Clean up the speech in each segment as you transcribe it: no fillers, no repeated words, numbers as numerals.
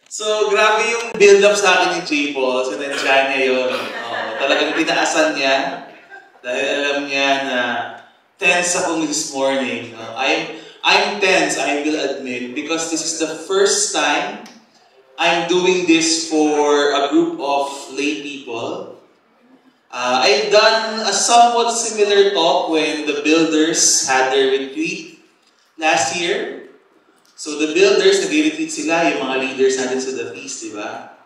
So, grabe yung build-up sa akin ni J. Paul. Sinensya niya yun. Talagang pinaasan niya. Dahil alam niya na tense ako this morning. I'm tense, I will admit, because this is the first time I'm doing this for a group of lay people. I've done a somewhat similar talk when the builders had their retreat last year. So the builders, nag-retreat sila, yung mga leaders natin sa The Feast, di ba?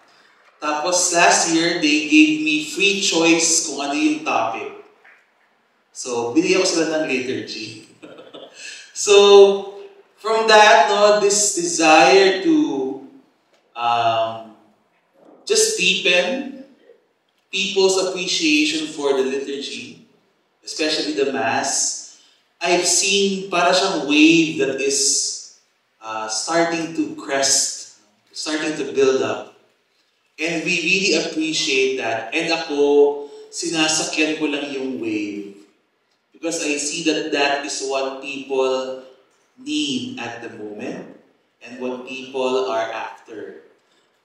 Tapos last year, they gave me free choice kung ano yung topic. So, binigyan ko sila ng liturgy. So, from that, this desire to just deepen people's appreciation for the liturgy, especially the Mass, I've seen para siyang wave that is starting to crest, starting to build up. And we really appreciate that. And ako, sinasakyan ko lang yung wave. Because I see that that is what people need at the moment and what people are after.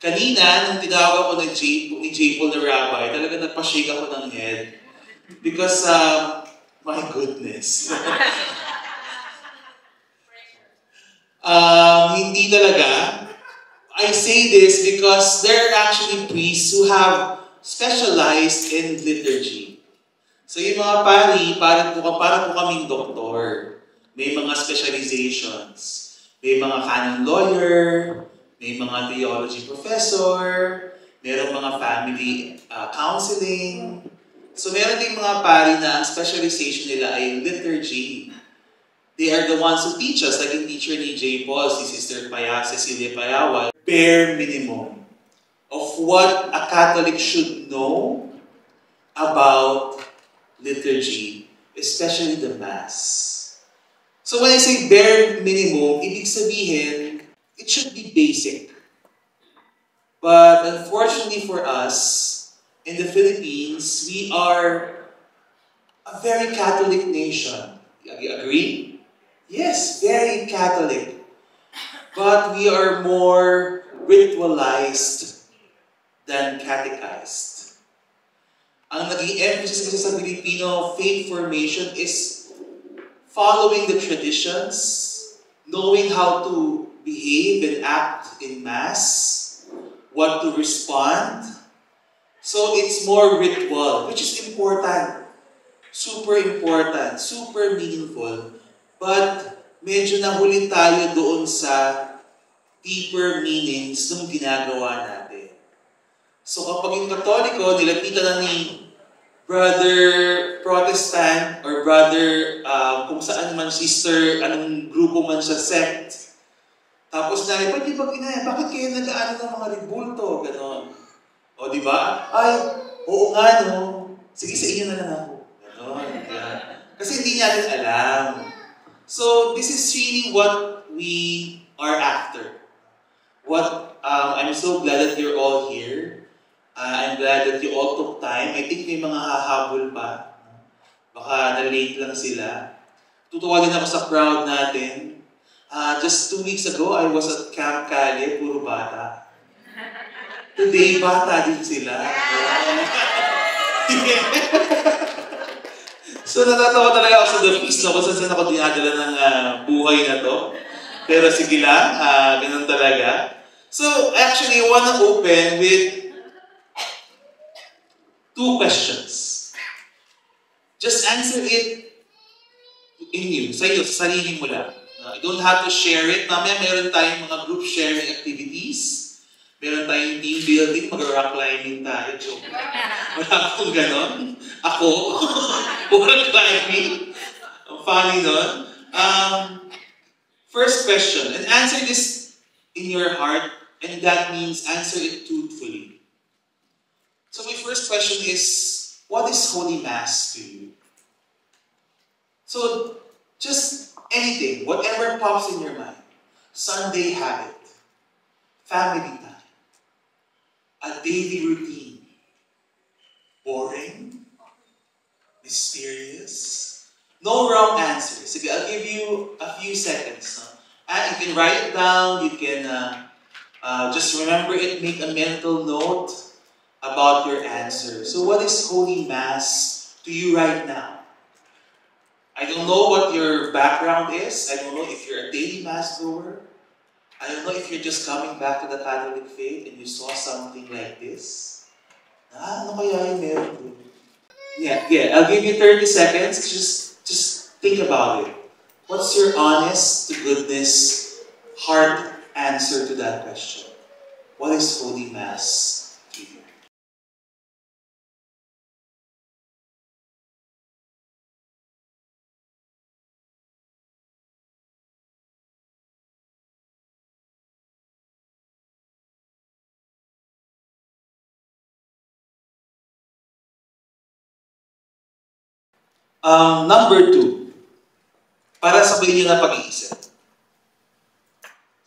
Kanina, nung tinawag ako ni J. Paul na rabbi, talaga nagpa-shake ako ng head. Because, my goodness. Hindi talaga. I say this because there are actually priests who have specialized in liturgy. So yung mga pari, para po kaming doktor. May mga specializations. May mga canon lawyer, may mga theology professor, merong mga family counseling. So meron din mga pari na ang specialization nila ay liturgy. They are the ones who teach us, like yung teacher ni J. Paul, si Sister Cecilia Payawal, bare minimum of what a Catholic should know about liturgy, especially the Mass. So when I say bare minimum, ibig sabihin, it should be basic. But unfortunately for us, in the Philippines, we are a very Catholic nation. You agree? Yes, very Catholic. But we are more ritualized than catechized. Ang naging emphasis kasi sa Filipino faith formation is following the traditions, knowing how to behave and act in Mass, what to respond. So it's more ritual, which is important. Super important, super meaningful. But medyo nahuli tayo doon sa deeper meanings ng ginagawa natin. So kapag yung Katoliko, nilapitan na ni Brother Protestant or Brother kung saan man sister, anong grupo man siya sect. Tapos na, bakit kayo nag-aano ng mga ribulto? Ganon. O di ba? Ay, oo nga no. Sige, sa inyo na lang ako. Ganon. Kasi hindi natin alam. So this is really what we are after. I'm so glad that you're all here. I'm glad that you all took time. I think may mga hahabol pa. Baka na-late lang sila. Tutuwa din ako sa crowd natin. Just 2 weeks ago, I was at Camp Cali, puro bata. Today, bata din sila. So natatawa talaga ako sa The Feast, kung saan ako dinadala ng buhay na to. Pero sige lang, ganun talaga. So actually, I want to open with 2 questions. Just answer it in you, sa iyo, sa sarili mo lang. You don't have to share it. Mamaya meron tayong mga group sharing activities. Meron tayong team building, mag-rock climbing tayo. Joke. Wala akong ganon. Ako, rock climbing. Ang funny nun. First question, and answer this in your heart, and that means answer it truthfully. So my first question is, what is Holy Mass to you? So, just anything, whatever pops in your mind. Sunday habit, family time, a daily routine, boring, mysterious, no wrong answers. Sige, I'll give you a few seconds. No? You can write it down, you can Just remember it, make a mental note about your answer. So what is Holy Mass to you right now? I don't know what your background is. I don't know if you're a daily Mass goer. I don't know if you're just coming back to the Catholic faith and you saw something like this. Ano kaya yung meron doon? Yeah. I'll give you 30 seconds. Just think about it. What's your honest to goodness heart answer to that question? What is Holy Mass to you? Number two, para sabihin niyo na pag-iisip.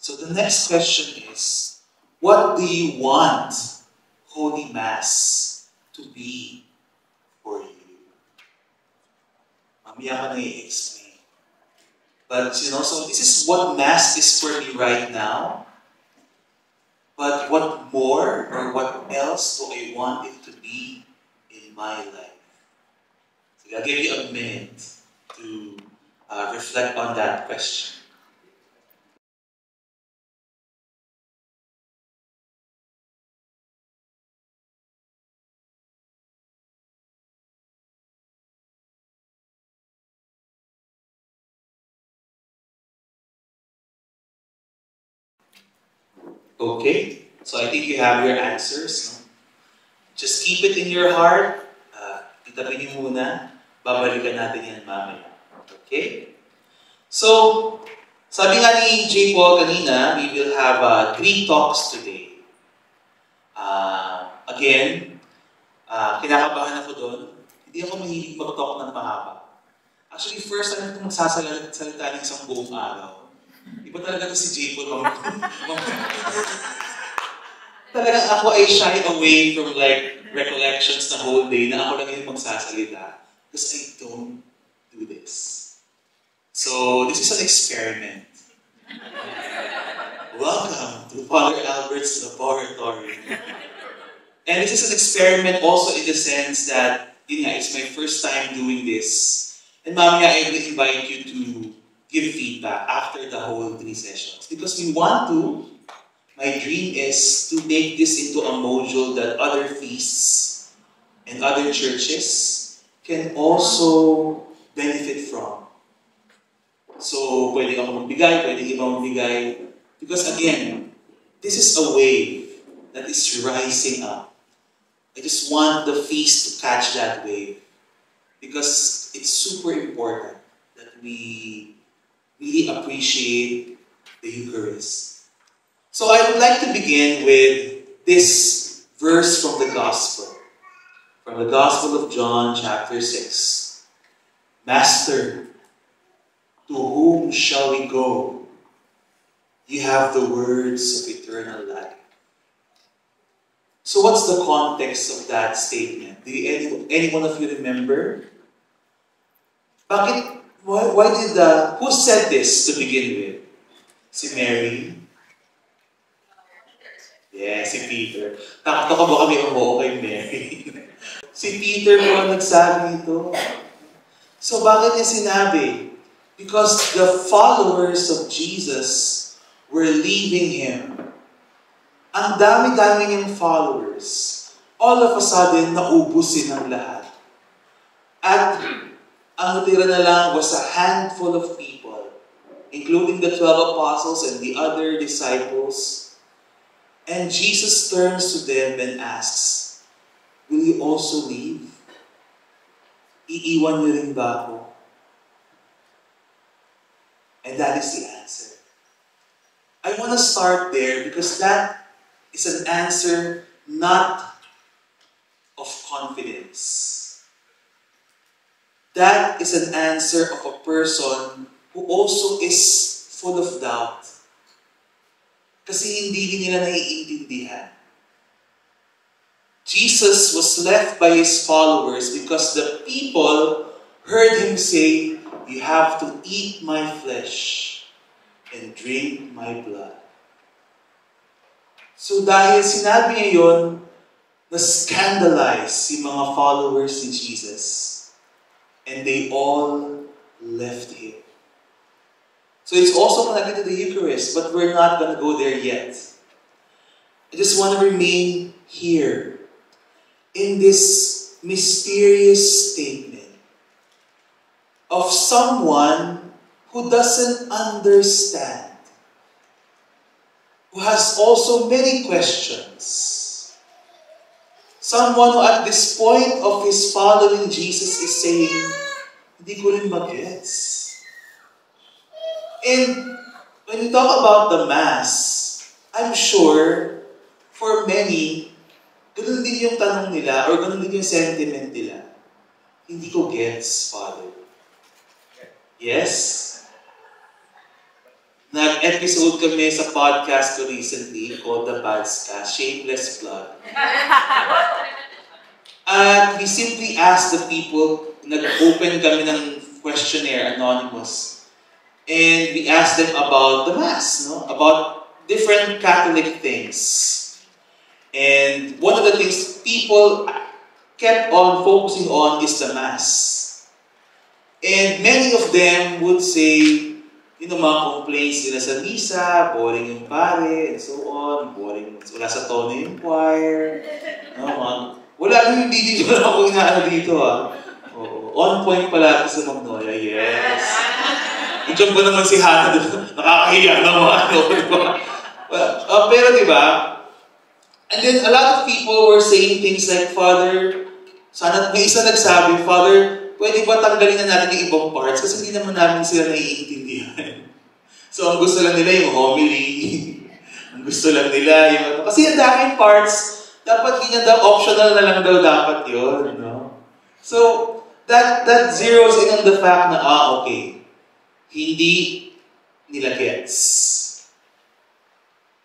So the next question is, what do you want Holy Mass to be for you? Mamaya ka na i-explain. But so this is what Mass is for me right now. But what more or what else do I want it to be in my life? So I'll give you a minute to reflect on that question. Okay, so I think you have your answers. No? Just keep it in your heart. Itabi niyo muna. Babalikan natin yan mamaya. Okay? So, sabi nga ni J. Paul kanina, we will have 3 talks today. Again, kinakabahan ako doon. Hindi ako mahilig mag-talk ng mahaba. Actually, first time ko magsasalita ng isang buong araw. Iba talaga to si J. Paul. Talagang ako ay shy away from like recollections the whole day na ako lang yung magsasalita. Because I don't do this. So, this is an experiment. Welcome to Father Albert's laboratory. And this is an experiment also in the sense that, it's my first time doing this. And mamaya, I will invite you to give feedback after the whole 3 sessions. Because my dream is to make this into a module that other feasts and other churches can also benefit from. So, pwede ako magbigay, pwede iba magbigay. Because again, this is a wave that is rising up. I just want the feast to catch that wave. Because it's super important that we really appreciate the Eucharist. So I would like to begin with this verse from the Gospel. From the Gospel of John, chapter 6. Master, to whom shall we go? You have the words of eternal life. So what's the context of that statement? Do any one of you remember? Who said this to begin with? Si Mary? Yeah, si Peter. Takto ka ba kami umuo kay Mary? Si Peter po ang nagsabi nito. So bakit niya sinabi? Because the followers of Jesus were leaving Him. Ang dami-dami niyang followers. All of a sudden, naubusin ang lahat. At ang natira na lang was a handful of people, including the 12 apostles and the other disciples. And Jesus turns to them and asks, will you also leave? Iiwan niyo rin ba ako? And that is the answer. I want to start there because that is an answer not of confidence. That is an answer of a person who also is full of doubt. Kasi hindi din nila naiintindihan. Jesus was left by His followers because the people heard Him say, you have to eat my flesh and drink my blood. So dahil sinabi niya yun, na-scandalize yung mga followers ni Jesus. And they all left Him. So it's also connected to the Eucharist, but we're not going to go there yet. I just want to remain here in this mysterious statement of someone who doesn't understand, who has also many questions. Someone who at this point of his following Jesus is saying, hindi ko rin magets. And when you talk about the Mass, I'm sure for many, ganun din yung tanong nila or ganun din yung sentiment nila. Hindi ko gets, Father. Yes? Nag-episode kami sa podcast ko recently called The Badscast, Shameless Plug. And we simply asked the people, nag-open kami ng questionnaire, anonymous. And we asked them about the Mass, no? About different Catholic things. And one of the things people kept on focusing on is the Mass. And many of them would say, mga complaints nila sa misa, boring yung pare, and so on, boring, wala sa tono yung choir. Wala yung hindi dito na ako inaano dito, Oo. On point pala sa Magnolia, yes. Diyan ba naman si Hannah doon? Nakakahiya naman, diba? Pero diba, and then a lot of people were saying things like, Father, sana may isa nagsabi, Father, pwede ba tanggalin na natin yung ibang parts kasi hindi naman namin sila naiintindihan. So, ang gusto lang nila yung homily. Ang gusto lang nila yung kasi ang daming parts, dapat hindi na daw, optional na lang daw dapat yun. No? So, that zeroes in on the fact na, okay, hindi nila gets.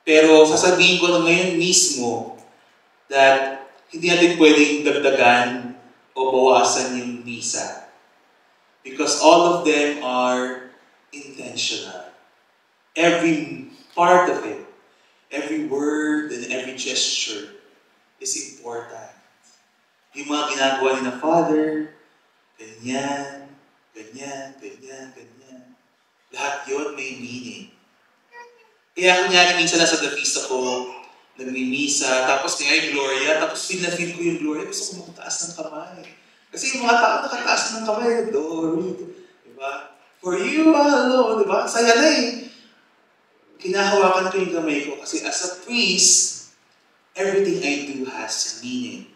Pero sasabihin ko na ngayon mismo that hindi natin pwedeng dagdagan o bawasan yung misa. Because all of them are intentional. Every part of it, every word and every gesture is important. Yung mga ginagawa ni na Father, ganyan, ganyan, ganyan, ganyan. Lahat yun may meaning. Kaya kunyari minsan nasa the feast ako, nagmimisa, tapos kaya yung Gloria, tapos feel ko yung Gloria, gusto ko magtaas ng kamay. Kasi yung mga tao nakataas ng kamay, Glory, diba? For you alone, diba? Saya na eh. Kinahawakan ko yung kamay ko kasi as a priest, everything I do has meaning.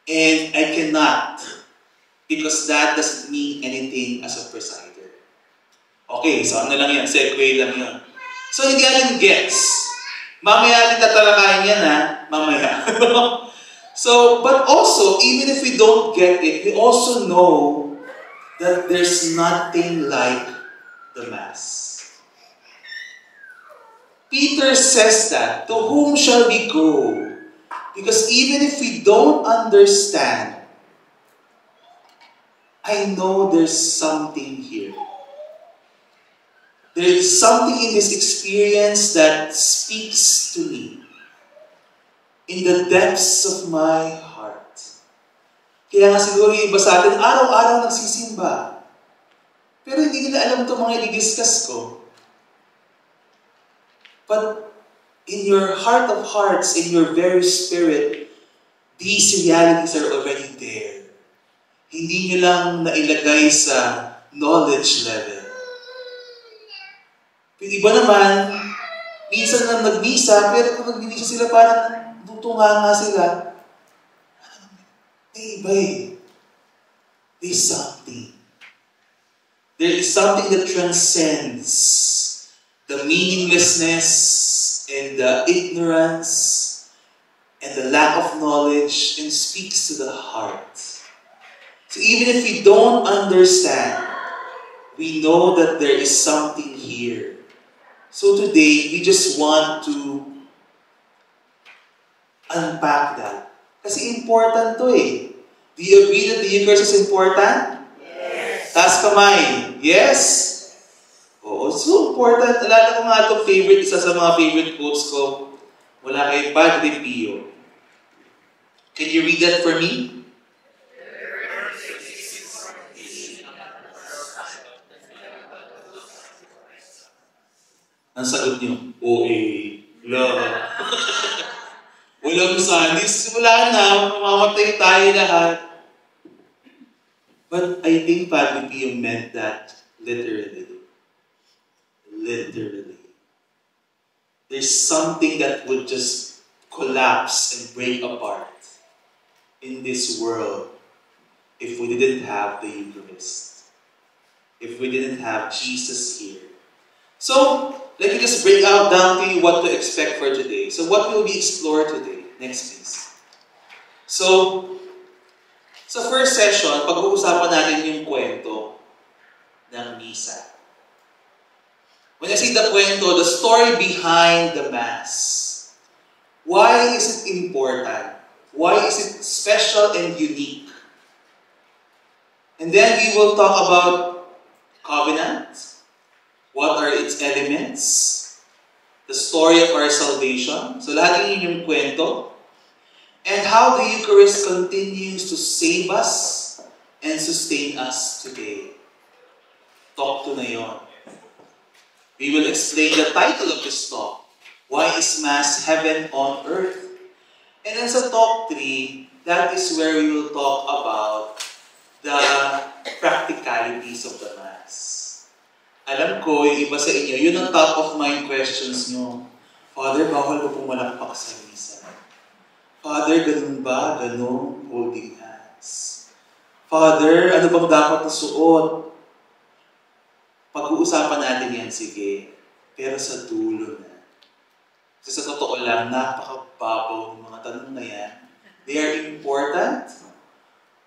And I cannot, because that doesn't mean anything as a presider. Okay, so ano lang yan, segue lang yan. So hindi natin gets. Mamaya natin tatalakayin yan mamaya. So, but also, even if we don't get it, we also know that there's nothing like the Mass. Peter says that, to whom shall we go? Because even if we don't understand, I know there's something here. There is something in this experience that speaks to me in the depths of my heart. Kaya nga siguro yung iba sa atin, araw-araw nagsisimba. Pero hindi nila alam itong mga i-discuss ko. But in your heart of hearts, in your very spirit, these realities are already there. Hindi nyo lang nailagay sa knowledge level. Yung iba naman, minsan na nagmisa, pero kung nagmisa sila parang tutunga nga sila. May iba eh. There's something. There is something that transcends the meaninglessness and the ignorance and the lack of knowledge and speaks to the heart. So even if we don't understand, we know that there is something here. So today, we just want to unpack that. Kasi important to eh. Do you agree that the Eucharist is important? Yes. Taas kamay. Yes? Oo, so important. Alala ko nga itong favorite, isa sa mga favorite quotes ko. Mula kay Padre Pio. Can you read that for me? Ang sagot niyo, OA, love. Walang sanis, wala na, mamamatay tayo lahat. But I think Padre Pio meant that literally. Literally. There's something that would just collapse and break apart in this world if we didn't have the Eucharist. If we didn't have Jesus here. So, let me just break out down to you what to expect for today. So, what will we explore today? Next, please. So, sa first session, pag-uusapan natin yung kwento ng misa. When I say the kwento, the story behind the Mass. Why is it important? Why is it special and unique? And then we will talk about covenant. What are its elements? The story of our salvation. So lahat yun yung kwento. And how the Eucharist continues to save us and sustain us today. Talk to na yun. We will explain the title of this talk. Why is Mass Heaven on Earth? And then sa talk 3, that is where we will talk about the practicalities of the Mass. Alam ko, yung iba sa inyo, yun ang top of mind questions nyo. Father, bawal ko pumalakpak sa misa. Father, ganun ba? Ganun, holding hands. Father, ano bang dapat na suot? Pag-uusapan natin yan, sige. Pero sa dulo na. Kasi sa totoo lang, napakababaw ng mga tanong na yan. They are important,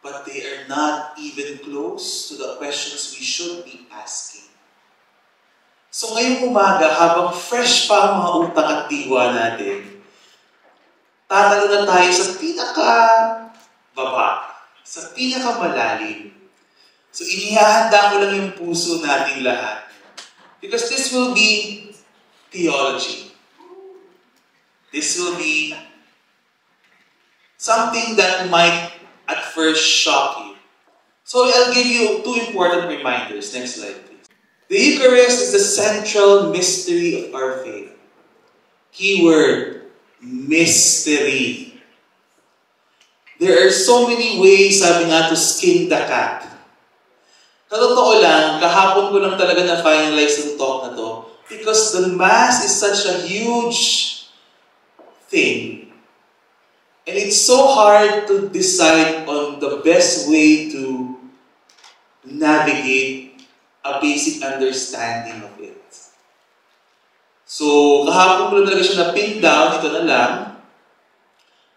but they are not even close to the questions we should be asking. So ngayong umaga, habang fresh pa ang mga utak at diwa natin, tatalo na tayo sa pinaka-baba, sa pinaka-malalim. So inihahanda ko lang yung puso nating lahat. Because this will be theology. This will be something that might at first shock you. So I'll give you 2 important reminders. Next slide, please. The Eucharist is the central mystery of our faith. Keyword, mystery. There are so many ways, sabi nga, to skin the cat. Sa totoo lang, kahapon ko lang talaga na-finalize yung talk na to because the Mass is such a huge thing. And it's so hard to decide on the best way to navigate a basic understanding of it. So, kahapon ko lang talaga siya na-pin down, ito na lang.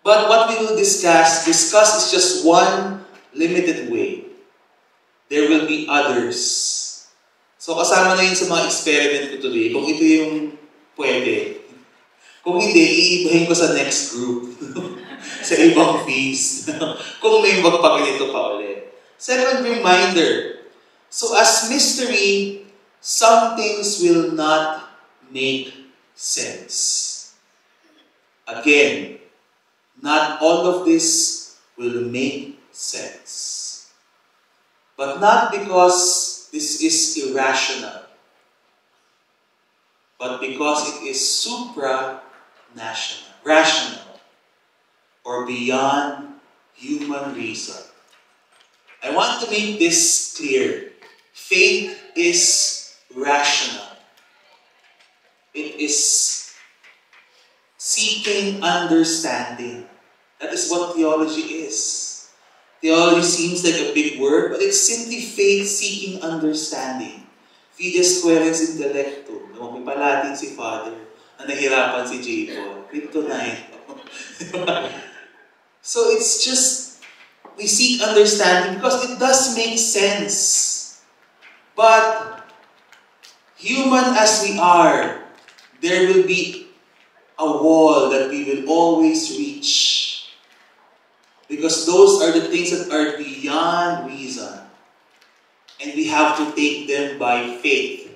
But what we will discuss is just one limited way. There will be others. So, kasama na yun sa mga experiment ko today. Kung ito yung pwede. Kung hindi, iibahin ko sa next group. Sa ibang feast. Kung may magpaganito pa ulit. Second reminder. So as mystery, some things will not make sense. Again, not all of this will make sense. But not because this is irrational, but because it is rational, or beyond human reason. I want to make this clear. Faith is rational. It is seeking understanding. That is what theology is. Theology seems like a big word, but it's simply faith seeking understanding. Fides querens intellectum. May palatin si Father na nahirapan si J-Paul. Kryptonite. So it's just, we seek understanding because it does make sense. But, human as we are, there will be a wall that we will always reach. Because those are the things that are beyond reason. And we have to take them by faith.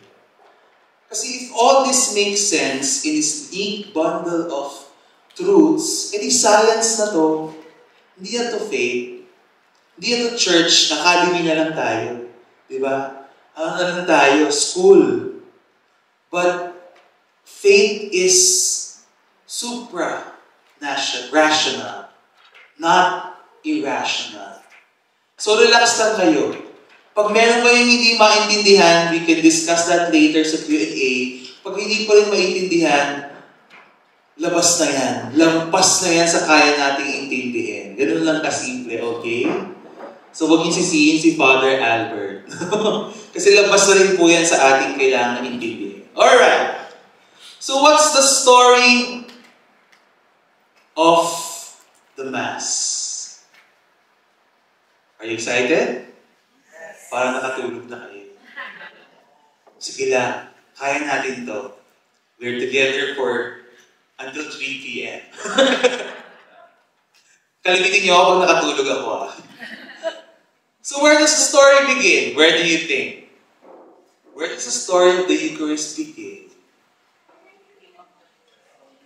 Kasi if all this makes sense in this neat bundle of truths, edi science na to. Hindi na to faith. Hindi na to church, academy na lang tayo. Diba? Ano na lang tayo? School. But faith is rational, not irrational. So relax lang kayo. Pag meron kayong hindi maintindihan, we can discuss that later sa Q&A. Pag hindi pa rin maintindihan, labas na yan. Lampas na yan sa kaya nating intindihin. Ganun lang kasimple, okay? So huwag niyo sisihin si Father Albert. Kasi labas na rin po yan sa ating kailangan intindihin. Alright. So what's the story of the Mass? Are you excited? Parang nakatulog na kayo. Sige lang. Kaya natin to. We're together for until 3 p.m. Kalimitin niyo ako pag nakatulog ako. So where does the story begin? Where do you think? Where does the story of the Eucharist begin?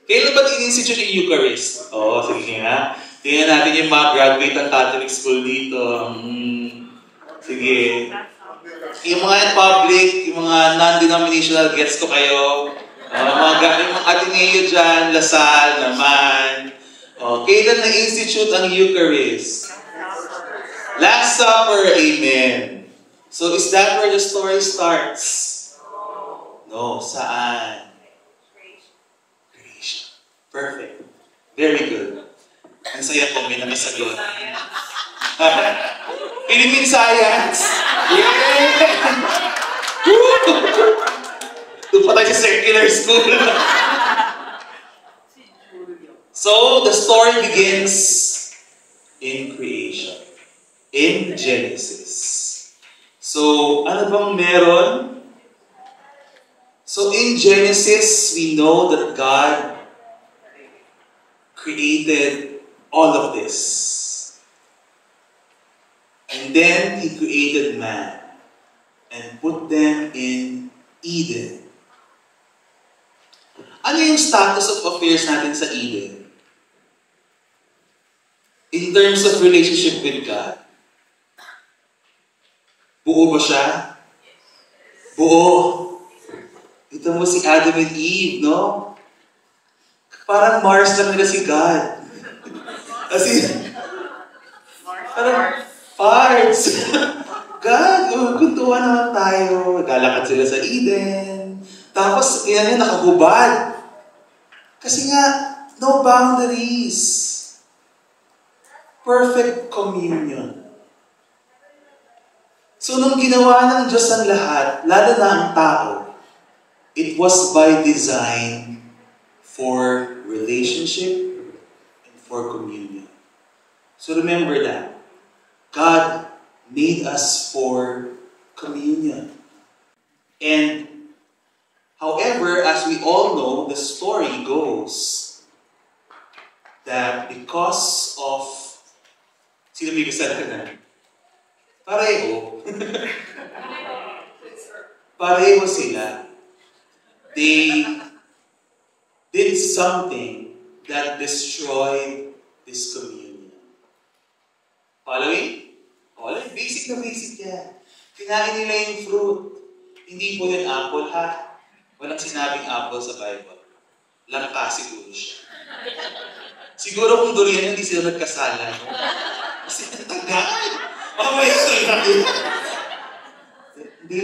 Kailan ba in-institute yung Eucharist? Sige nga. Tingnan natin yung mga graduate ng Catholic school dito. Sige. Yung mga public, yung mga non-denominational gets ko kayo. Yung mga Ateneo dyan, Lasal naman. Kailan na-institute ang Eucharist? Last Supper, amen. So is that where the story starts? No, saan? Creation. Perfect. Very good. Ang saya po, may nakasagot. Philippine Science! Yeah! Doon pa tayo sa secular school. So, the story begins in creation. In Genesis. So, ano bang meron? So, in Genesis, we know that God created all of this. And then, He created man and put them in Eden. Ano yung status of affairs natin sa Eden? In terms of relationship with God. Buo ba siya? Buo. Ito mo si Adam and Eve, no? Parang Mars lang nila si God. Kasi, parang parts. God, kuntuan naman tayo. Galakad sila sa Eden. Tapos, yan yung nakahubad. Kasi nga, no boundaries. Perfect communion. So, nung ginawa ng Diyos ang lahat, lalo na ang tao, it was by design for relationship and for communion. So, remember that. God made us for communion. And, however, as we all know, the story goes that because of... Sino may kasalanan na? Pareho. Pareho sila. They did something that destroyed this communion. Following? Following? Basic na basic yan. Kinain nila yung fruit. Hindi po yun apple, ha? Walang sinabing apple sa Bible. Langka siguro siya. Siguro kung durian, hindi sila nagkasala. Kasi natagal. Mamaya sila. Hindi,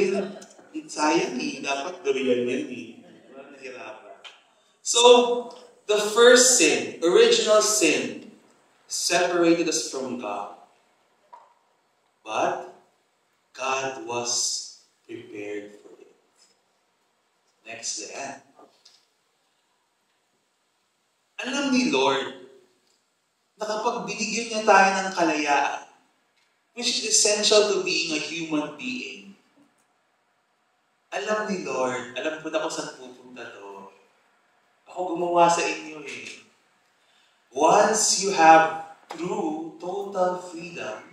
sayang eh. Dapat durian yan eh. Walang nahirapan. So, the first sin, original sin, separated us from God. But, God was prepared for it. Next then. Alam ni Lord na kapag binigyan niya tayo ng kalayaan, which is essential to being a human being, alam ni Lord, alam ko na kung saan pupunta to. Ako gumawa sa inyo eh. Once you have true, total freedom,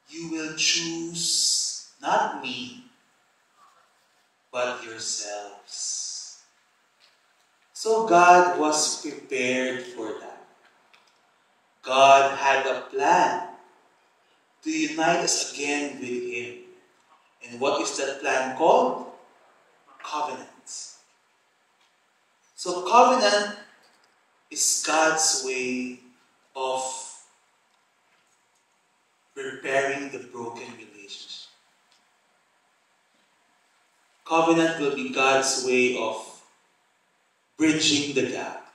you will choose not me, but yourselves. So God was prepared unite us again with Him. And what is that plan called? Covenant. So covenant is God's way of repairing the broken relationship. Covenant will be God's way of bridging the gap.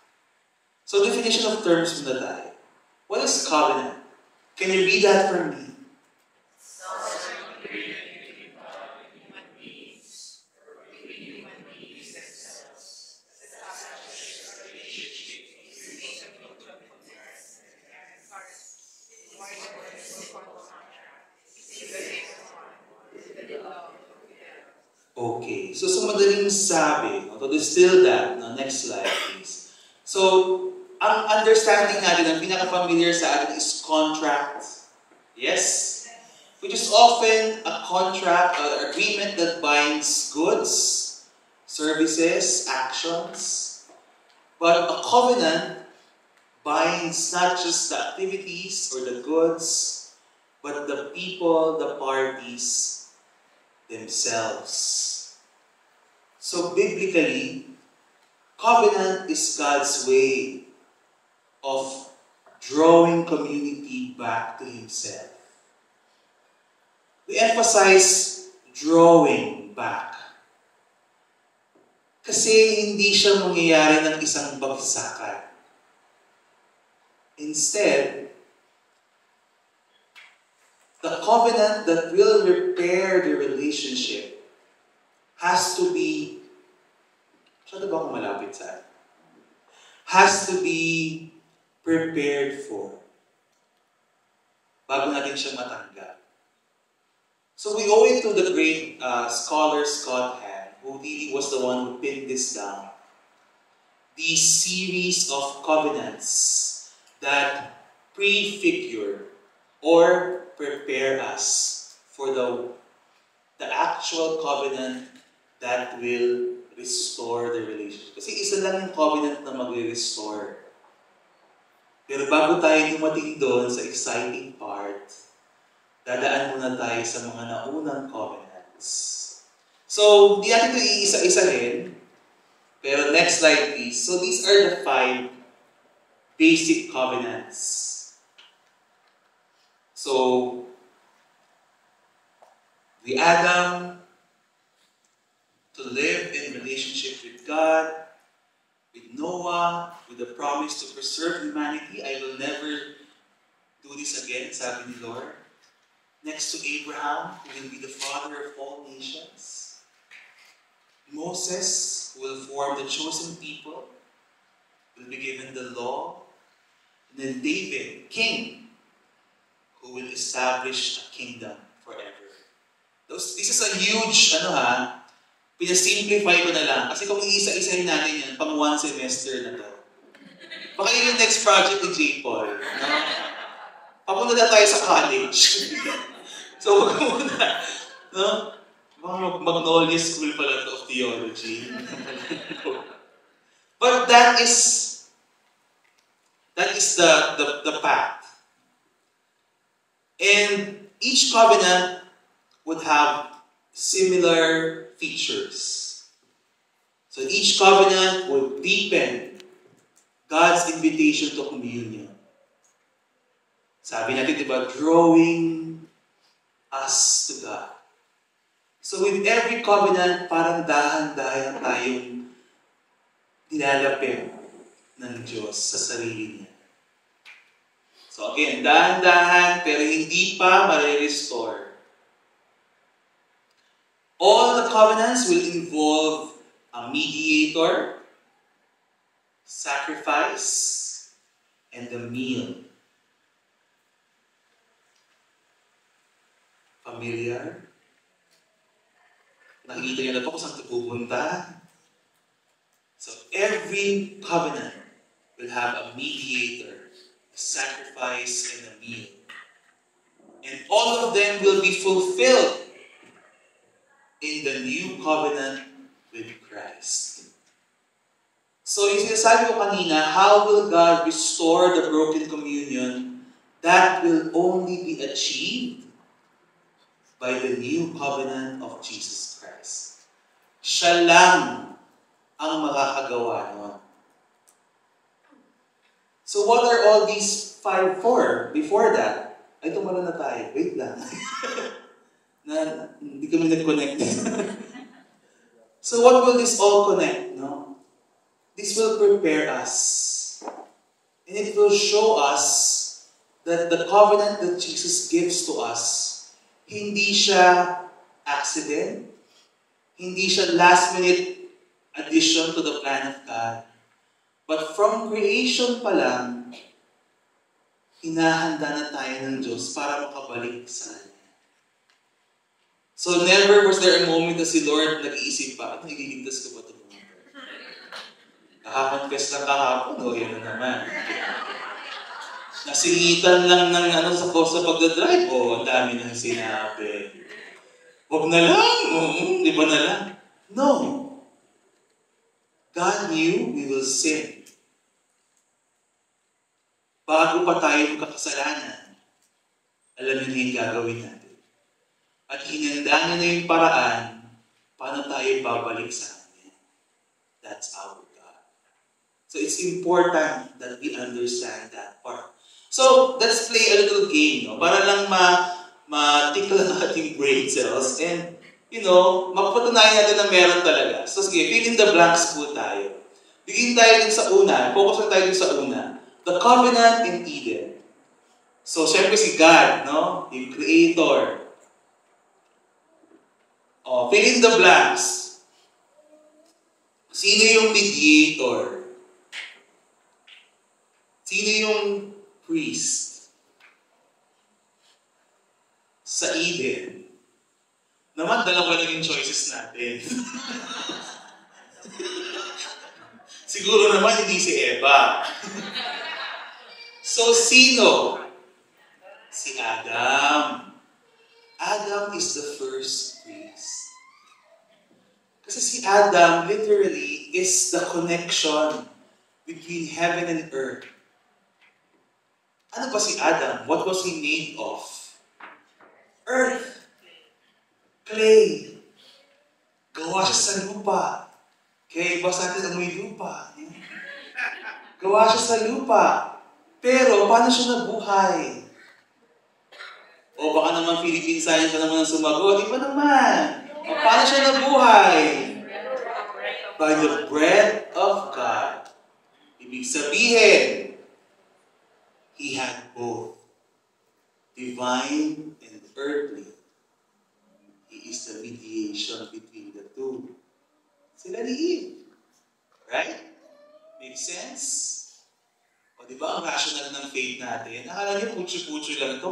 So definition of terms muna tayo. What is covenant? Can you read that for me? Okay, so sa madaling sabi, to distill that, next slide please. So, ang understanding natin, ang pinaka-familiar sa atin is contract. Yes? Which is often a contract or agreement that binds goods, services, actions. But a covenant binds not just the activities or the goods, but the people, the parties, themselves. So biblically, covenant is God's way of drawing community back to Himself. We emphasize drawing back. Kasi hindi siya mangyayari ng isang bagsakan. Instead, the covenant that will repair the relationship has to be, masyado ba akong malapit sa atin? Has to be prepared for bago natin siya matanggap. So we owe it to the great scholar Scott Hahn, who really was the one who pinned this down. These series of covenants that prefigure or prepare us for the actual covenant that will restore the relationship. Kasi isa lang yung covenant na mag-restore. Pero bago tayo dumating doon sa exciting part, dadaan muna tayo sa mga naunang covenants. So, di natin ito iisa-isahin. Pero next slide please. So these are the 5 basic covenants. So, the Adam to live in relationship with God, with Noah, with the promise to preserve humanity. I will never do this again, sabi ni Lord. Next to Abraham, who will be the father of all nations. Moses, who will form the chosen people, will be given the law. And then David, king, who will establish a kingdom forever. This is a huge, pinasimplify ko na lang. Kasi kung iisa-isahin natin yan, pang 1 semester na to. Baka yun yung next project ni J. Paul. No? Papunta na tayo sa college. So, wag muna. No? Baka Magnolia School pala of Theology. But that is the path. And each covenant would have similar features. So each covenant would deepen God's invitation to communion. Sabi natin, diba, drawing us to God. So with every covenant, parang dahan-dahan tayong nilalapit ng Diyos sa sarili niya. So again, dahan-dahan, pero hindi pa ma-restore. All the covenants will involve a mediator, sacrifice, and the meal. Familiar? Nakikita niyo na po kung saan ito pupunta. So every covenant will have a mediator, a sacrifice, and a meal. And all of them will be fulfilled in the new covenant with Christ. So yung sinasabi ko kanina, how will God restore the broken communion? That will only be achieved by the new covenant of Jesus Christ. Siya lang ang makakagawa nun. So what are all these 5 for? Before that, ay tumala na tayo. Wait lang. Hindi kami nag-connect. So what will this all connect? No? This will prepare us. And it will show us that the covenant that Jesus gives to us, hindi siya accident, hindi siya last-minute addition to the plan of God. But from creation pa lang, hinahanda na tayo ng Diyos para makabalik sa Kanya. So never was there a moment na si Lord nag-iisip pa, ano, ililigtas ko ba ito? Nakakonfess lang kahapon, o yun na naman. Nasingitan lang ng sa pagdadrive, ang dami nang sinabi. Huwag na lang, di ba na lang? No. God knew we will sin. Bago pa tayo magkakasalanan, alam niyo na yung gagawin natin. At hinanda niyo na yung paraan paano tayo babalik sa Kanya. That's our God. So it's important that we understand that part. So let's play a little game, no? Para lang ma-tickle ang ating brain cells and, mapatunayan natin na meron talaga. So sige, fill in the blanks po tayo. Bigyan tayo dun sa una, focus tayo dun sa una. The covenant in Eden. So, syempre si God, no? Yung creator. Fill in the blanks. Sino yung mediator? Sino yung priest? Sa Eden. Naman, dalawa lang yung choices natin. Siguro naman hindi si Eva. So, sino? Si Adam. Adam is the first priest. Kasi si Adam literally is the connection between heaven and earth. Ano ba si Adam? What was he made of? Earth. Clay. Gawa siya sa lupa. Kaya iba sa atin amoy lupa. Gawa siya sa lupa. Pero, paano siya nabuhay? O baka naman Philippine science na naman ang sumagot. Iba naman. Paano siya nabuhay? By the breath of God. Ibig sabihin, he had both divine and earthly. He is the mediation between the two. Sila ni Eve. Right? Make sense? O diba, ang rational ng faith natin? Nakala niyo, putyo-putyo lang ito.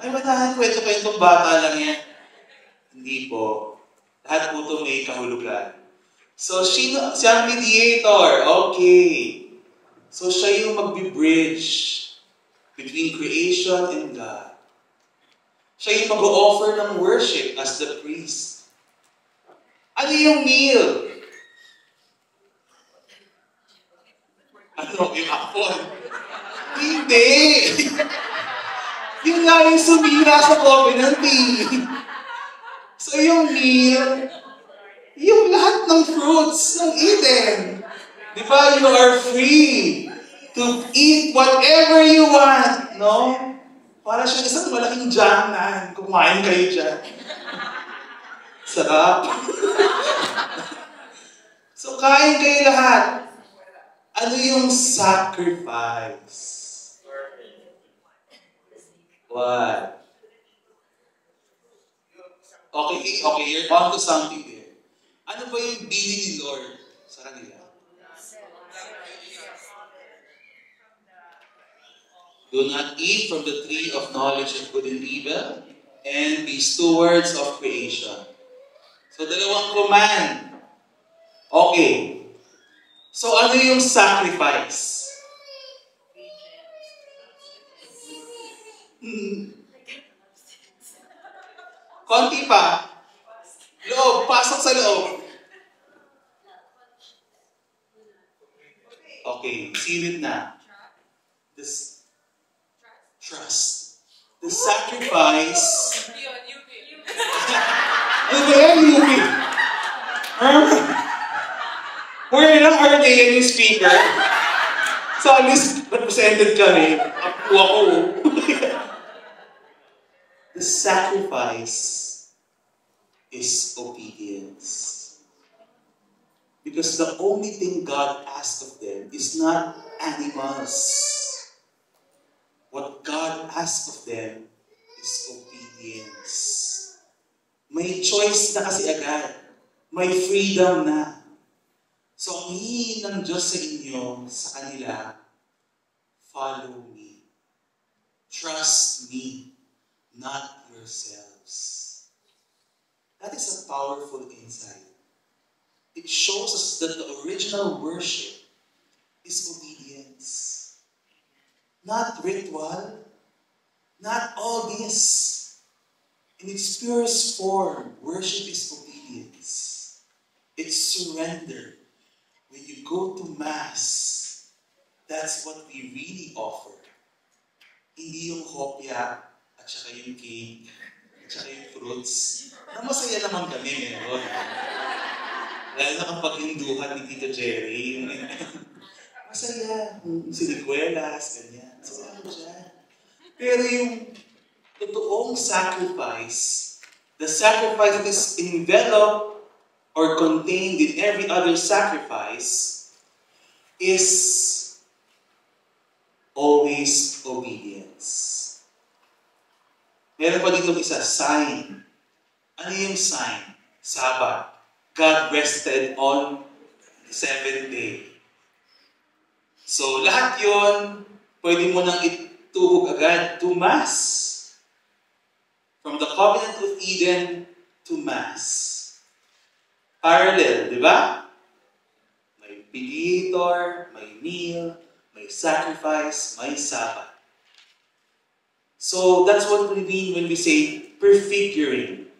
Ay, matahan, kwento-kwentong bata lang yan. Hindi po. Lahat po ito may kahulugan. So, siya ang mediator. Okay. So, siya yung magbi-bridge between creation and God. Siya yung mag-o-offer ng worship as the priest. Ano yung meal? Ano? Yung hapon? Hindi! Yun nga yung sumira sa covenant eh. So yung meal, yung lahat ng fruits ng Eden. Di ba? You are free to eat whatever you want. No? Para siya isang malaking jangnan. Kumain kayo dyan. Sarap. So kain kayo lahat. Ano yung sacrifice? What? Okay, you're on to something there. Ano ba yung bili ni Lord sa kanila? Do not eat from the tree of knowledge of good and evil, and be stewards of creation. So, dalawang command. Okay. So, ano yung sacrifice? Konti pa. Loob, pasok sa loob. Okay, silid na. This trust. the sacrifice... Ano ba yan, UP? Where lang RDA yung speaker? So at least represented kami. Ako. The sacrifice is obedience. Because the only thing God asks of them is not animals. What God asks of them is obedience. May choice na kasi agad. May freedom na. So, ang hingin ng Diyos sa inyo, sa kanila, follow me. Trust me, not yourselves. That is a powerful insight. It shows us that the original worship is obedience. Not ritual, not all this. In its purest form, worship is obedience. It's surrender. When you go to Mass, that's what we really offer. Hindi yung hopya, at saka yung cake, at saka yung fruits. Na masaya naman kami meron. Lalo na kapag hinduhan ni Tito Jerry. Masaya. Siniguelas, ganyan. Masaya ko siya. Pero yung totoong sacrifice, the sacrifice that is enveloped or contained in every other sacrifice is always obedience. Meron pa dito isa, sign. Ano yung sign? Sabbath. God rested on the seventh day. So lahat yun, pwede mo nang ituhog agad to Mass. From the covenant of Eden to Mass. Parallel, di ba? May mediator, may meal, may sacrifice, may Sabbath. So that's what we mean when we say prefiguring.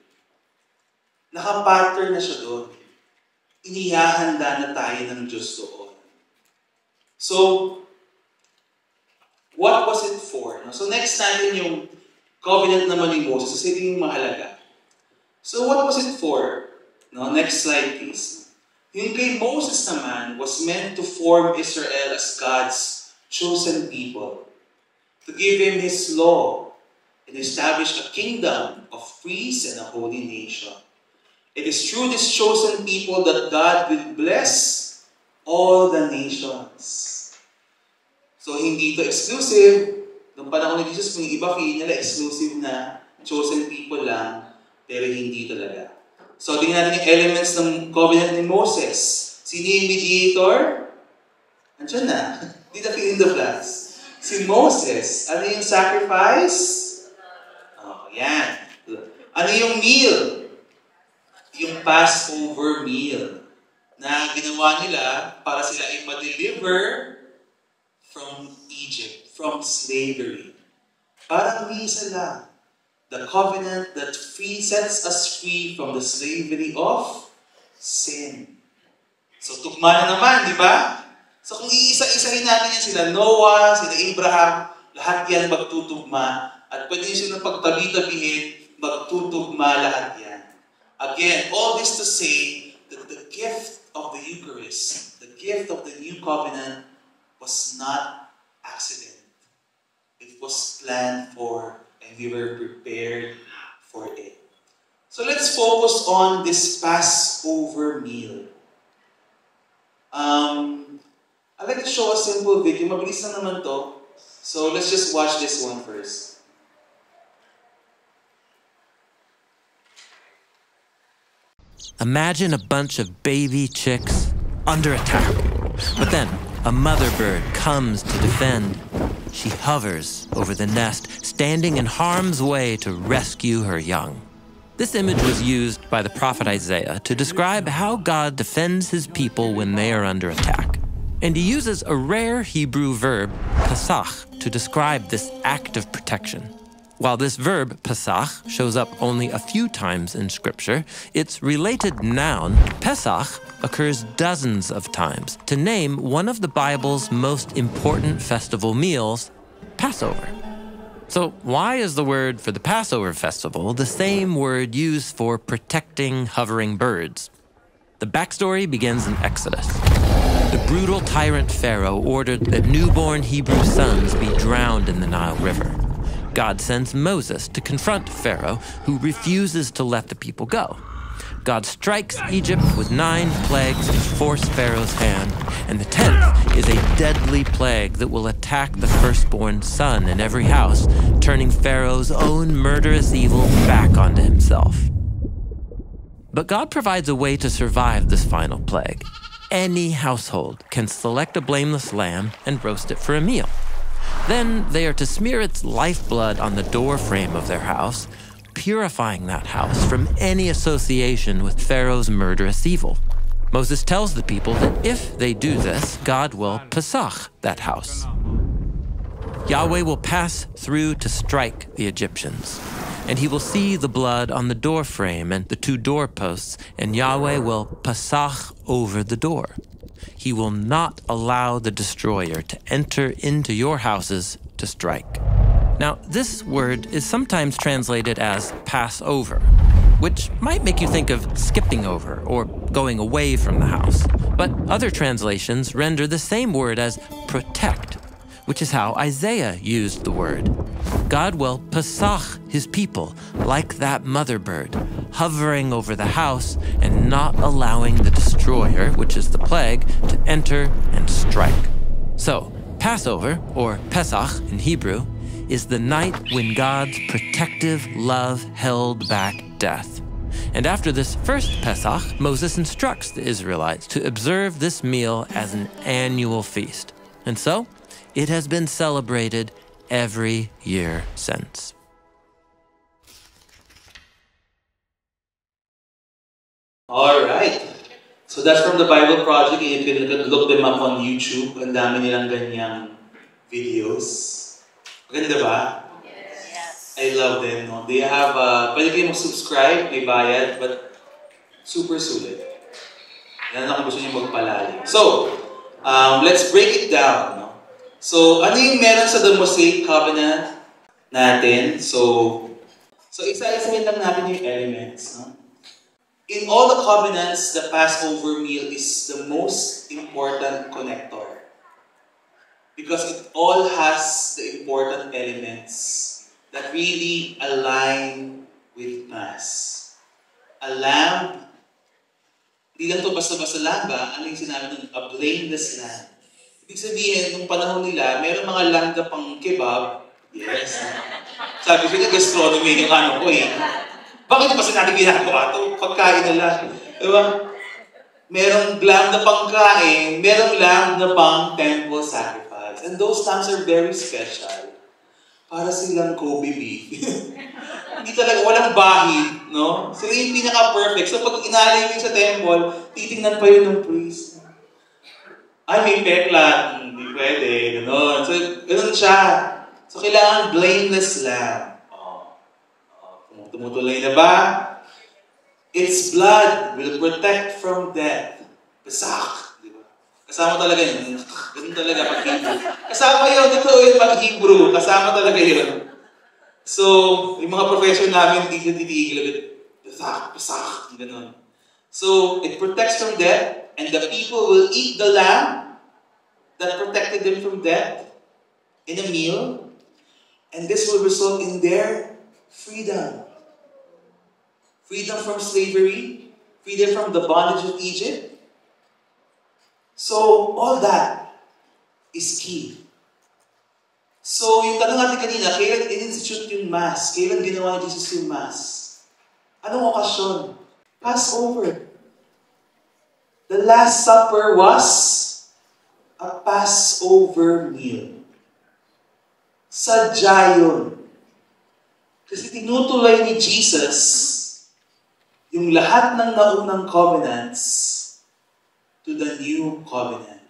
Nakapattern na siya doon. Inihahanda na tayo ng Diyos doon. So, what was it for? So next natin yung covenant naman ni Moses. Kasi ito yung mahalaga. So what was it for? No, next slide please. Yung kay Moses naman was meant to form Israel as God's chosen people. To give him his law and establish a kingdom of priests and a holy nation. It is through this chosen people that God will bless all the nations. So hindi ito exclusive. Noong panahon ni Jesus, may iba feeling nila exclusive na chosen people lang, pero hindi talaga. So, tingnan natin yung elements ng covenant ni Moses. Sino yung mediator? Andiyan na. Did I fill in the blanks? Si Moses. Ano yung sacrifice? Oh, yan. Ano yung meal? Yung Passover meal na ginawa nila para sila ay ma-deliver from Egypt, from slavery. Parang isa lang. The covenant that sets us free from the slavery of sin. So, tugma na naman, di ba? So, kung iisa-isahin natin yan, sila Noah, sila Abraham, lahat yan magtutugma. At pwede nyo silang pagtabi-tabihin, magtutugma lahat yan. Again, all this to say that the gift of the Eucharist, the gift of the new covenant, was not accident. It was planned for, and we were prepared for it. So let's focus on this Passover meal. I'd like to show a simple video. Mabilis lang naman to. So let's just watch this one first. Imagine a bunch of baby chicks under attack. But then, a mother bird comes to defend. She hovers over the nest, standing in harm's way to rescue her young. This image was used by the prophet Isaiah to describe how God defends his people when they are under attack. And he uses a rare Hebrew verb, pasach, to describe this act of protection. While this verb, pasach, shows up only a few times in Scripture, its related noun, Pesach, occurs dozens of times to name one of the Bible's most important festival meals, Passover. So why is the word for the Passover festival the same word used for protecting hovering birds? The backstory begins in Exodus. The brutal tyrant Pharaoh ordered that newborn Hebrew sons be drowned in the Nile River. God sends Moses to confront Pharaoh, who refuses to let the people go. God strikes Egypt with 9 plagues to force Pharaoh's hand, and the 10th is a deadly plague that will attack the firstborn son in every house, turning Pharaoh's own murderous evil back onto himself. But God provides a way to survive this final plague. Any household can select a blameless lamb and roast it for a meal. Then they are to smear its lifeblood on the door frame of their house, purifying that house from any association with Pharaoh's murderous evil. Moses tells the people that if they do this, God will Pesach that house. Yahweh will pass through to strike the Egyptians, and he will see the blood on the door frame and the 2 doorposts, and Yahweh will Pesach over the door. He will not allow the destroyer to enter into your houses to strike. Now, this word is sometimes translated as Passover, which might make you think of skipping over or going away from the house. But other translations render the same word as protect, which is how Isaiah used the word. God will Pesach his people like that mother bird, hovering over the house and not allowing the destroyer, which is the plague, to enter and strike. So, Passover, or Pesach in Hebrew, is the night when God's protective love held back death. And after this first Pesach, Moses instructs the Israelites to observe this meal as an annual feast. And so, it has been celebrated every year since. All right. So that's from the Bible Project. You can look them up on YouTube. Ang dami nilang ganyang videos. Maganda ba? Yes. I love them. No? They have, pwede kayo mag-subscribe, may bayad, but super sulit. Yan na kung gusto niyo magpalalim. So, let's break it down. No? So, ano yung meron sa the Mosaic Covenant natin? So isa-isahin lang natin yung elements. No? In all the covenants, the Passover meal is the most important connector. Because it all has the important elements that really align with Mass. A lamb, hindi lang ito basta-basta lamb ba? Ano yung sinabi ng a blameless lamb? Ibig sabihin, nung panahon nila, meron mga lamb na pang kebab. Yes. Sabi ko, gastronomy yung ano ko eh. Bakit ba natin ginagawa ito? Pagkain nila. Diba? Merong lamb na pangkain, merong lamb na pang temple sacrifice. And those lambs are very special. Para silang Kobe beef. Hindi talaga, walang bahid, no? Sila yung pinaka-perfect. So pag inalay mo sa temple, titingnan pa yun ng priest. Ay, may peklat. Hindi pwede. Ganon. So, ganon siya. So, kailangan blameless lamb. Tumutuloy na ba? Its blood will protect from death. Pesach. Kasama talaga yun. Ganun talaga pag-Hebrew. Kasama yun. Ito yung pag-Hebrew. Kasama talaga yun. So, yung mga professor namin, hindi na titigil ulit. Pesach. Ganun. So, it protects from death, and the people will eat the lamb that protected them from death in a meal, and this will result in their freedom. Freedom from slavery, freedom from the bondage of Egypt. So, all that is key. So, yung tanong natin kanina, kailan in-institute yung Mass? Kailan ginawa ni Jesus yung Mass? Anong okasyon? Passover. The Last Supper was a Passover meal. Sadya yun. Kasi tinutuloy ni Jesus yung lahat ng naunang covenants to the new covenant.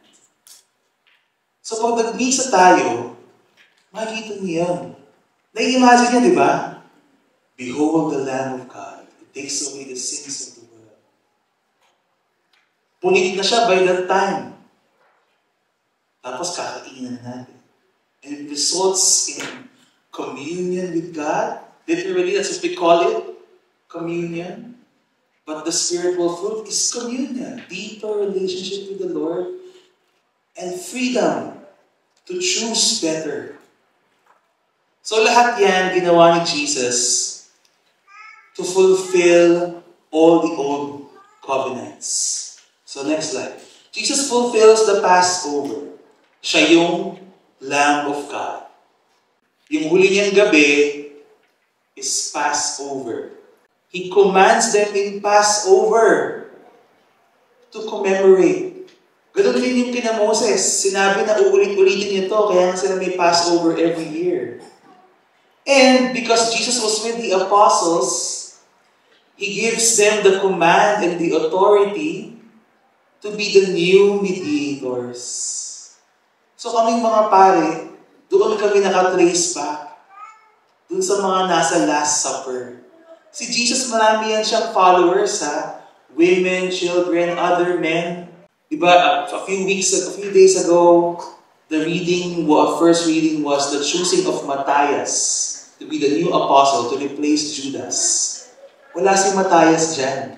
So pag nag-misa tayo, makikita niyo yan. Nai-imagine niya, di ba? Behold the Lamb of God. It takes away the sins of the world. Punit na siya by that time. Tapos kakainan natin. And it results in communion with God. Literally, that's what we call it, communion. But the spiritual fruit is communion, deeper relationship with the Lord, and freedom to choose better. So lahat yan ginawa ni Jesus to fulfill all the old covenants. So next slide. Jesus fulfills the Passover. Siya yung Lamb of God. Yung huli niyang gabi is Passover. He commands them in Passover to commemorate. Ganun din yung kina Moses. Sinabi na uulit-ulitin niyo to, kaya nga sila may Passover every year. And because Jesus was with the apostles, He gives them the command and the authority to be the new mediators. So kaming mga pare, doon kami nakatrace back. Doon sa mga nasa Last Supper. Si Jesus, marami yan siyang followers, ha? Women, children, other men. Diba, a few days ago, the first reading was the choosing of Matthias to be the new apostle to replace Judas. Wala si Matthias dyan.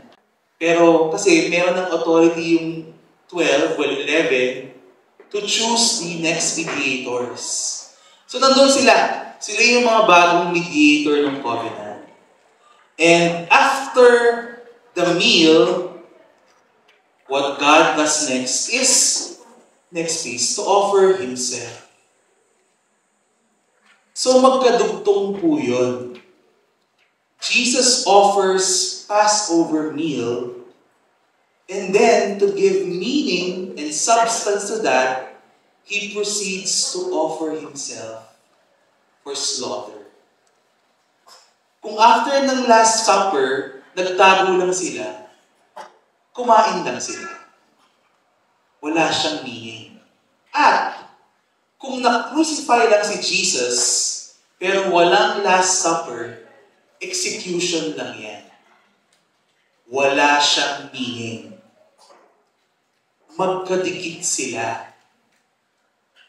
Pero kasi meron ng authority yung 11, to choose the next mediators. So nandun sila. Sila yung mga bagong mediator ng covenant. And after the meal, what God does next is, to offer Himself. So magkadugtong po yun. Jesus offers Passover meal, and then to give meaning and substance to that, He proceeds to offer Himself for slaughter. Kung after ng Last Supper, nagtago lang sila, kumain lang sila. Wala siyang meaning. At kung na-crucify lang si Jesus, pero walang Last Supper, execution lang yan. Wala siyang meaning. Magkadikit sila.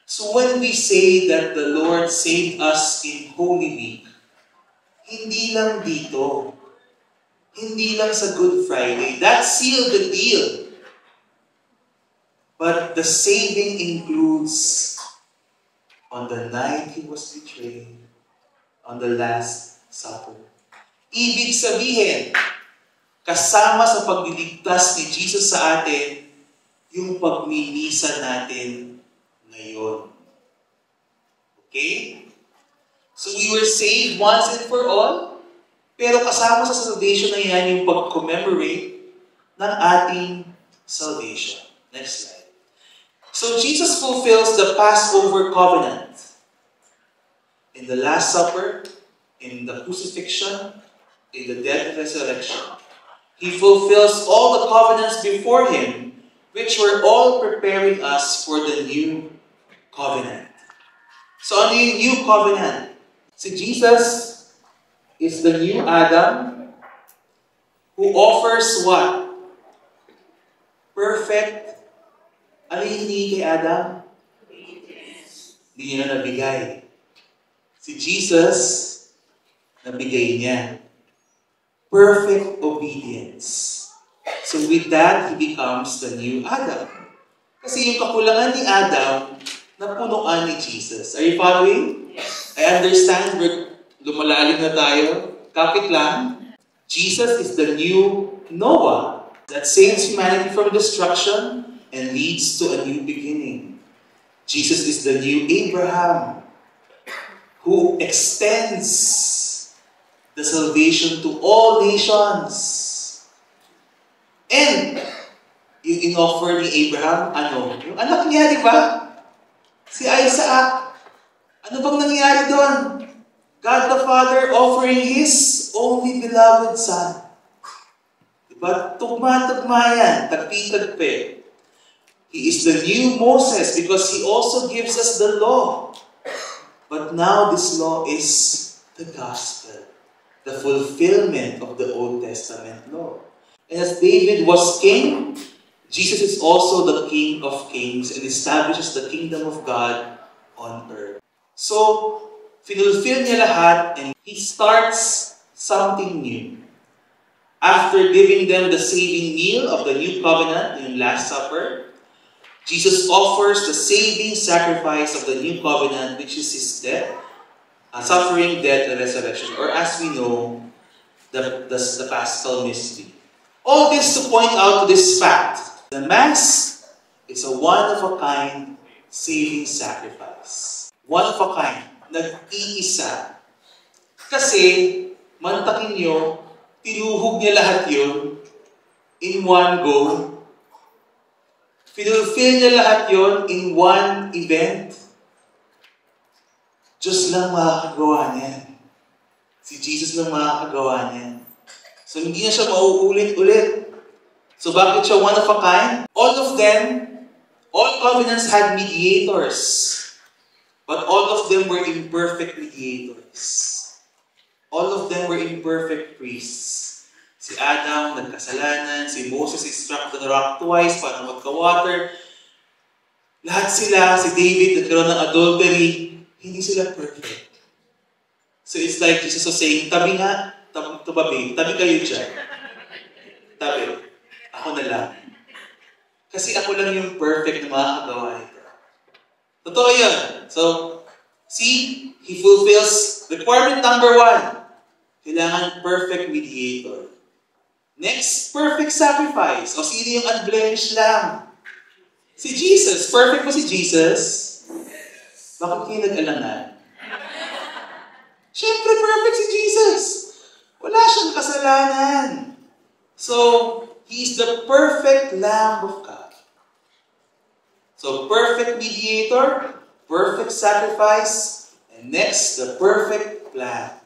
So when we say that the Lord saved us in Holy Week, hindi lang dito. Hindi lang sa Good Friday. That sealed the deal. But the saving includes on the night He was betrayed, on the Last Supper. Ibig sabihin, kasama sa pagliligtas ni Jesus sa atin, yung pagmimisa natin ngayon. Okay? So we were saved once and for all, pero kasama sa salvation na yan yung pag-commemorate ng ating salvation. Next slide. So Jesus fulfills the Passover covenant in the Last Supper, in the crucifixion, in the death and resurrection. He fulfills all the covenants before Him, which were all preparing us for the new covenant. So ano yung new covenant? Si Jesus is the new Adam who offers what? Perfect. Ano yung hinihingi kay Adam? Hindi niya na nabigay. Si Jesus, nabigay niya. Perfect obedience. So with that, he becomes the new Adam. Kasi yung kakulangan ni Adam, napunuan ni Jesus. Are you following? I understand, lumalalim na tayo. Kapit lang. Jesus is the new Noah that saves humanity from destruction and leads to a new beginning. Jesus is the new Abraham who extends the salvation to all nations. And yung in-offer ni Abraham, ano? Yung anak niya, di ba? Si Isaac. Ano bang nangyari doon? God the Father offering His only beloved Son. Diba? Tugma-tugma yan. Tagpi-tagpi. He is the new Moses because He also gives us the law. But now this law is the gospel. The fulfillment of the Old Testament law. And as David was king, Jesus is also the King of Kings and establishes the kingdom of God on earth. So, Finulfill niya lahat and He starts something new. After giving them the saving meal of the new covenant, yung Last Supper, Jesus offers the saving sacrifice of the new covenant, which is His death, suffering, death, and resurrection, or as we know, the Paschal mystery. All this to point out to this fact: the Mass is a one-of-a-kind saving sacrifice. One-of-a-kind. Nag-iisa. Kasi, mantakin nyo, tinuhog niya lahat yun in one go. Finulfill niya lahat yun in one event. Diyos lang makakagawa niyan. Si Jesus lang makakagawa niyan. So, hindi na siya mauulit-ulit. So, bakit siya one of a kind? All covenants had mediators. But all of them were imperfect mediators. All of them were imperfect priests. Si Adam, nagkasalanan. Si Moses, struck the rock twice para magka-water. Lahat sila, si David, nagkaroon ng adultery. Hindi sila perfect. So it's like Jesus was saying, tabi nga, tabi kayo dyan. Tabi. Ako na lang. Kasi ako lang yung perfect na makakagawa ito. Totoo yun. So, see, He fulfills requirement number 1. Kailangan perfect mediator. Next, perfect sacrifice. O sino yung unblemished lamb? Si Jesus. Perfect ba si Jesus? Bakit kayo nag-alangan? Siyempre, perfect si Jesus. Wala siyang kasalanan. So, He is the perfect Lamb of God. So, perfect mediator, perfect sacrifice, and next, the perfect plan.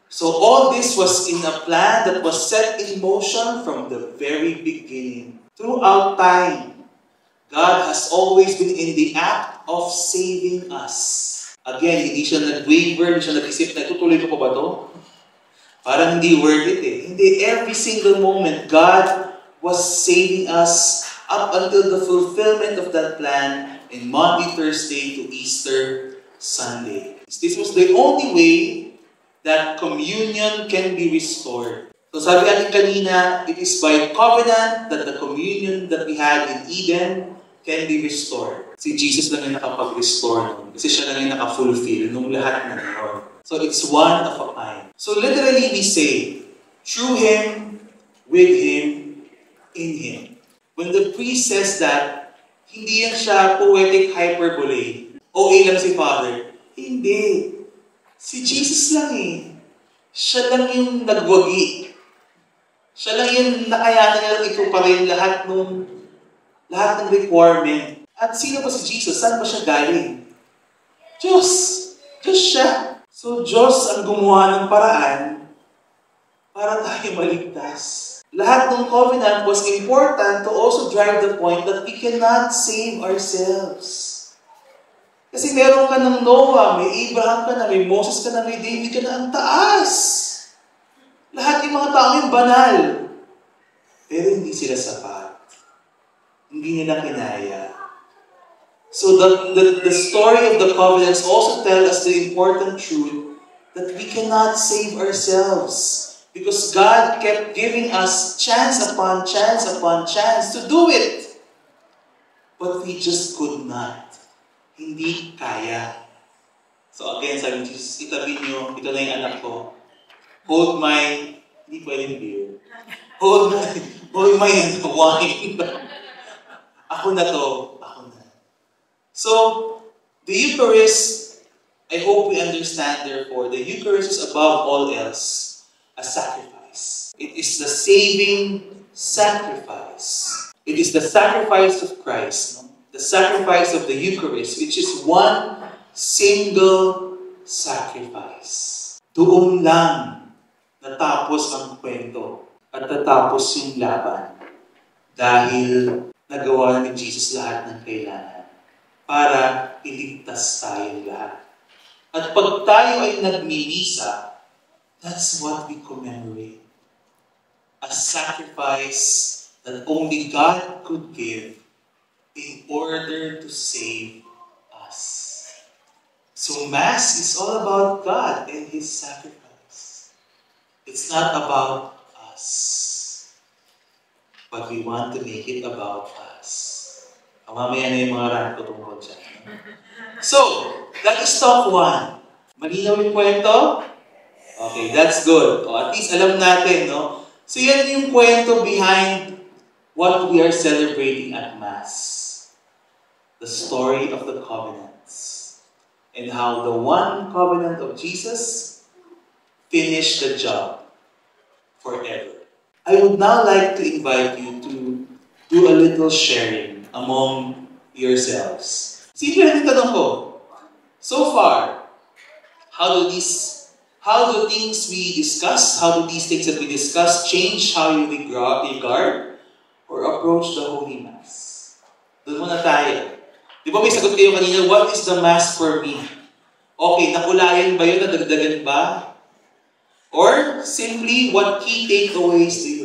So, all this was in a plan that was set in motion from the very beginning. Throughout time, God has always been in the act of saving us. Again, hindi siya nag-waver, hindi siya nag-isip na tutuloy ko pa ba ito? Parang hindi worth it eh. Hindi, every single moment, God was saving us up until the fulfillment of that plan in Maundy Thursday to Easter Sunday. This was the only way that communion can be restored. So sabi natin kanina, it is by covenant that the communion that we had in Eden can be restored. Si Jesus lang yung nakapag-restore nun. Kasi siya lang yung nakafulfill nung lahat na yun. So it's one of a kind. So literally we say, through Him, with Him, in Him. When the priest says that, hindi yan siya poetic hyperbole. OA lang si Father. Hindi. Si Jesus lang eh. Siya lang yung nagwagi. Siya lang yung nakayanan niya ito pa rin lahat ng requirement. At sino ba si Jesus? Saan ba siya galing? Diyos. Diyos siya. So, Diyos ang gumawa ng paraan para tayo maligtas. Lahat ng covenant was important to also drive the point that we cannot save ourselves. Kasi meron ka ng Noah, may Abraham ka na, may Moses ka na, may David ka na, ang taas. Lahat yung mga tao yung banal. Pero hindi sila sapat. Hindi nila kinaya. So the story of the covenants also tells us the important truth that we cannot save ourselves. Because God kept giving us chance upon chance upon chance to do it. But we just could not. Hindi kaya. So again, sabi ni Jesus, itabi niyo, ito na yung anak ko. Hold my, hindi pwedeng beer. Hold my wine. Ako na to. Ako na. So, the Eucharist, I hope we understand therefore, the Eucharist is above all else a sacrifice. It is the saving sacrifice. It is the sacrifice of Christ. No? The sacrifice of the Eucharist, which is one single sacrifice. Doon lang natapos ang kwento at natapos yung laban dahil nagawa ni Jesus lahat ng kailangan para iligtas tayong lahat. At pag tayo ay nagmimisa, that's what we commemorate. A sacrifice that only God could give in order to save us. So Mass is all about God and His sacrifice. It's not about us. But we want to make it about us. Mamaya na yung mga rant ko tungkol dyan. So, that is talk 1. Malinaw yung kwento? Okay, that's good. O, at least alam natin, no? So yan yung kwento behind what we are celebrating at Mass. The story of the covenants. And how the one covenant of Jesus finished the job forever. I would now like to invite you to do a little sharing among yourselves. Simple na tanong ko. So far, how do things we discuss, how do these things that we discuss change how you regard or approach the Holy Mass? Doon muna tayo. Di ba may sagot kayo kanina, what is the Mass for me? Okay, nakulayan ba yun? Nadagdagan ba? Or simply, what key takeaways do you